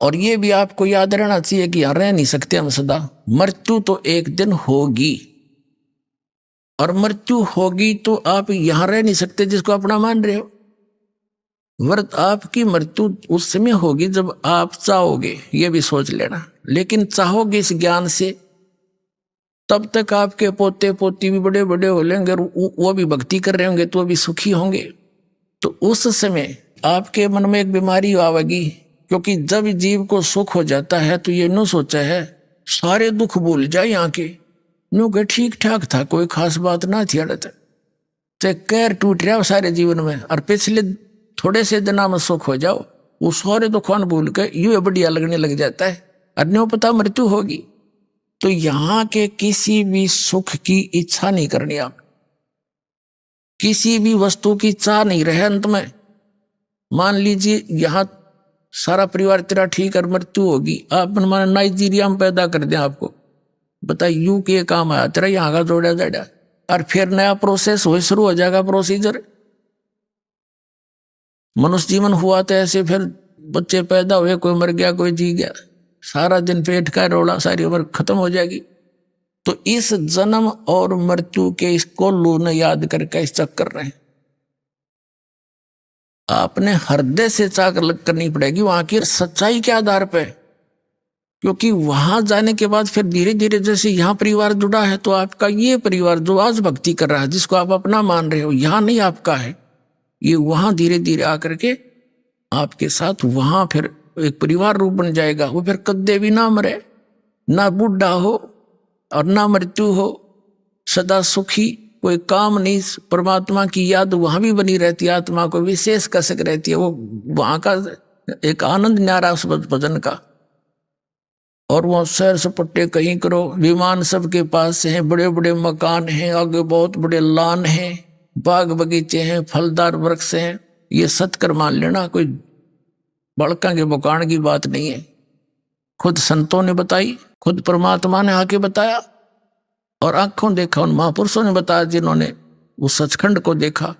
और ये भी आपको याद रहना चाहिए कि यहां रह नहीं सकते हम सदा, मृत्यु तो एक दिन होगी, और मृत्यु होगी तो आप यहां रह नहीं सकते जिसको अपना मान रहे हो। वर्त आपकी मृत्यु उस समय होगी जब आप चाहोगे, ये भी सोच लेना। लेकिन चाहोगे इस ज्ञान से, तब तक आपके पोते पोती भी बड़े बड़े हो लेंगे और वो भी भक्ति कर रहे होंगे तो वो भी सुखी होंगे। तो उस समय आपके मन में एक बीमारी आवेगी, क्योंकि जब जीव को सुख हो जाता है तो ये न सोचा है सारे दुख भूल जाए यहाँ के, नो के ठीक ठाक था, कोई खास बात ना थी अड़त, तो कैर टूट रहा सारे जीवन में, और पिछले थोड़े से दिना में सुख हो जाओ, वो सारे दुखान भूल के यूं बढ़िया लगने लग जाता है, और न्यों पता मृत्यु होगी। तो यहाँ के किसी भी सुख की इच्छा नहीं करनी, आप किसी भी वस्तु की चाह नहीं रहे अंत में। मान लीजिए यहाँ सारा परिवार तेरा ठीक और मृत्यु होगी, आप मान नाइजीरिया में पैदा कर दें आपको, बताइए यू के काम आया तेरा, यहाँ का जोड़ा जाड़ा, और फिर नया प्रोसेस हो शुरू हो जाएगा, प्रोसीजर। मनुष्य जीवन हुआ तो ऐसे, फिर बच्चे पैदा हुए, कोई मर गया कोई जी गया, सारा दिन पेट का रोला, सारी उम्र खत्म हो जाएगी। तो इस जन्म और मृत्यु के इसको लोग याद करके इस चक्कर रहे, आपने हृदय से चाक करनी पड़ेगी वहां की सच्चाई के आधार पे, क्योंकि वहां जाने के बाद फिर धीरे धीरे जैसे यहाँ परिवार जुड़ा है, तो आपका ये परिवार जो आज भक्ति कर रहा है, जिसको आप अपना मान रहे हो, यहाँ नहीं आपका है, ये वहां धीरे धीरे आकर के आपके साथ वहां फिर एक परिवार रूप बन जाएगा। वो फिर कद्दे भी ना मरे, ना बूढ़ा हो और ना मृत्यु हो, सदा सुखी, कोई काम नहीं, परमात्मा की याद वहां भी बनी रहती है, आत्मा को विशेष कसक रहती है, वो वहां का एक आनंद न्यारा उस भजन का। और वो सैर सपट्टे कहीं करो, विमान सबके पास हैं, बड़े बड़े मकान हैं, आगे बहुत बड़े लान हैं, बाग बगीचे हैं, फलदार वृक्ष हैं, ये सत्कर मान लेना, कोई बड़का के बुकान की बात नहीं है। खुद संतों ने बताई, खुद परमात्मा ने आके बताया, और आंखों देखा उन महापुरुषों ने बताया जिन्होंने उस सचखंड को देखा।